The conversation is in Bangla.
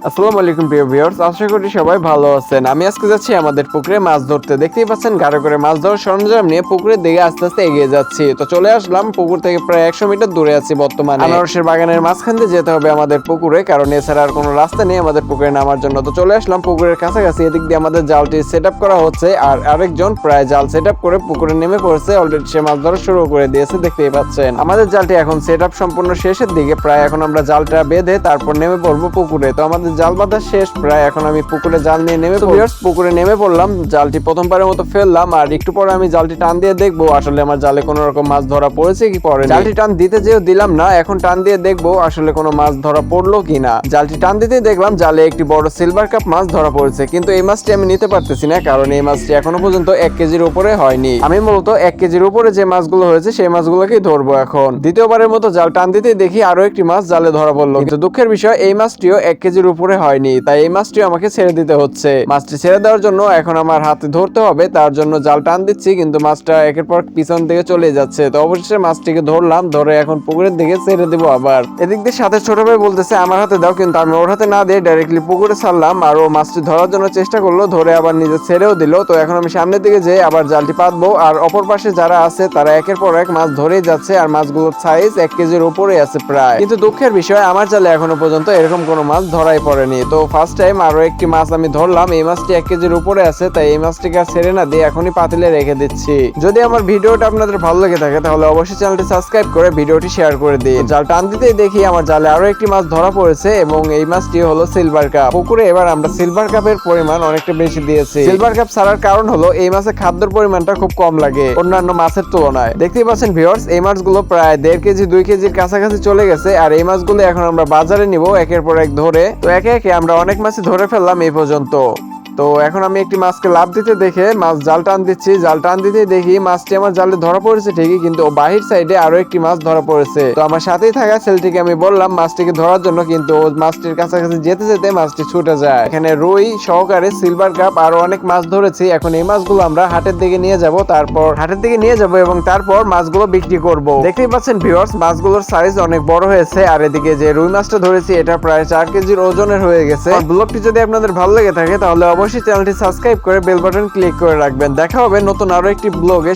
আসসালামু আলাইকুম প্রিয় ভিউয়ার্স, আশা করি সবাই ভালো আছেন। আমি আজকে যাচ্ছি আমাদের পুকুরে মাছ ধরতে। দেখতেই পাচ্ছেন গাড়ি করে মাছ ধরার সরঞ্জাম নিয়ে পুকুরের দিকে আস্তে আস্তে এগিয়ে যাচ্ছি। তো চলে আসলাম পুকুর থেকে প্রায় 100 মিটার দূরে আছি বর্তমানে। আনারসের বাগানের মাঝখান দিয়ে যেতে হবে আমাদের পুকুরে, কারণ এছাড়া আর কোনো রাস্তা নেই আমাদের পুকুরে নামার জন্য। তো চলে আসলাম পুকুরের কাছাকাছি। এদিক দিয়ে আমাদের জালটি সেট আপ করা হচ্ছে, আর আরেকজন প্রায় জাল সেট আপ করে পুকুরে নেমে পড়ছে। অলরেডি সে মাছ ধরা শুরু করে দিয়েছে, দেখতেই পাচ্ছেন। আমাদের জালটি এখন সেট আপ সম্পূর্ণ শেষের দিকে। প্রায় এখন আমরা জালটা বেঁধে তারপর নেমে পড়বো পুকুরে। তো আমাদের জাল বাঁধা শেষ প্রায়। এখন আমি পুকুরে জাল নিয়ে পুকুরে নেমে পড়লাম। জালটি প্রথমবারের মতো ফেললাম, আর একটু পরে আমি জালটি টান দিয়ে দেখবো আসলে আমার জালে কোনো রকম মাছ ধরা পড়েছে কি পড়ে। জালটি টান দিতে যেও দিলাম না, এখন টান দিয়ে দেখবো আসলে কোনো মাছ ধরা পড়লো কিনা। জালটি টান দিতে দেখলাম জালে একটি বড় সিলভার কাপ মাছ ধরা পড়েছে, কিন্তু এই মাছটি আমি নিতে পারতেছি না, কারণ এই মাছটি এখনো পর্যন্ত 1 কেজির উপরে হয়নি। আমি মূলত 1 কেজির উপরে যে মাছগুলো হয়েছে সেই মাছগুলোকেই ধরবো এখন। দ্বিতীয়বারের মতো জাল টান দিতে দেখি আরো একটি মাছ জালে ধরা পড়লো, কিন্তু দুঃখের বিষয় এই মাছটিও 1 কেজির উপরে হয়নি। তাই এই মাছটি আমাকে ছেড়ে দিতে হচ্ছে। মাছটি ছেড়ে দেওয়ার জন্য এখন আমার হাতে ধরতে হবে, তার জন্য জাল টান দিচ্ছি, কিন্তু মাছটা একের পর পিছন দিকে চলে যাচ্ছে। তো অবশেষে মাছটিকে ধরলাম, ধরে এখন পুকুরের দিকে ছেড়ে দেবো আবার। এদিক দিয়ে সাথে ছোট ভাই বলতেছে আমার হাতে দাও, কিন্তু আমি ওর হাতে না দিয়ে ডাইরেক্টলি পুকুরে ছাড়লাম, আর ও মাছটি ধরার জন্য চেষ্টা করলো, ধরে আবার নিজে ছেড়েও দিল। তো এখন আমি সামনের দিকে যেয়ে আবার জালটি পাতবো, আর অপর পাশে যারা আছে তারা একের পর এক মাছ ধরেই যাচ্ছে, আর মাছগুলোর সাইজ 1 কেজির উপরে আছে প্রায়। কিন্তু দুঃখের বিষয় আমার জালে এখনো পর্যন্ত এরকম কোনো মাছ ধরাই পড়েনি। তো ফার্স্ট টাইম আরো একটি মাছ আমি ধরলাম। এই মাছটি 1 কেজির উপরে আছে, তাই এই মাছটিকে আর ছেড়ে না দিয়ে এখনই পাতিলে রেখে দিচ্ছি। যদি আমার ভিডিওটা আপনাদের ভালো লেগে থাকে তাহলে অবশ্যই চ্যানেলটি সাবস্ক্রাইব করে ভিডিওটি শেয়ার করে দিন। জাল টান দিতেই দেখি আমার জালে আরো একটি মাছ ধরা পড়েছে, এবং এই মাছটি হলো সিলভার কাপ। পুকুরে এবার আমরা সিলভার কাপের পরিমাণ অনেকটা বেশি দিয়েছি। সিলভার কাপ ছাড়ার কারণ হলো এই মাছের খাদ্যের পরিমাণটা খুব কম লাগে অন্যান্য মাছের তুলনায়। দেখতেই পাচ্ছেন ভিউয়ার্স, এই মাছগুলো প্রায় 1.5 কেজি 2 কেজির কাছাকাছি চলে গেছে, আর এই মাছগুলো এখন আমরা বাজারে নিব একের পর এক ধরে। তো একে একে আমরা অনেক মাছই ধরে ফেললাম এই পর্যন্ত। তো এখন আমি একটি মাছকে লাভ দিতে দেখে মাছ জাল টান দিচ্ছি। জাল টান দিতে দেখি মাছটি আমার জালে ধরা পড়েছে ঠিকই, কিন্তু বাহির সাইডে আরো একটি মাছ ধরা পড়েছে। তো আমার সাথেই থাকা ছেলেটিকে আমি বললাম মাছটিকে ধরার জন্য, কিন্তু মাছটির কাছাকাছি যেতে যেতে মাছটি ছুটে যায়। এখানে রুই সহকারে সিলভার কাপ আরো অনেক মাছ ধরেছি। এখন এই মাছগুলো আমরা হাটের দিকে নিয়ে যাব, এবং তারপর মাছগুলো বিক্রি করব। দেখতেই পাচ্ছেন ভিউয়ার্স, মাছগুলোর সাইজ অনেক বড় হয়েছে, আর এদিকে যে রুই মাছটা ধরেছি এটা প্রায় 4 কেজির ওজনের হয়ে গেছে। ব্লগটি যদি আপনাদের ভালো লেগে থাকে তাহলে অবশ্যই চ্যানেলটি সাবস্ক্রাইব করে বেল বাটন ক্লিক করে রাখবেন। দেখা হবে নতুন আরো একটি ব্লগে।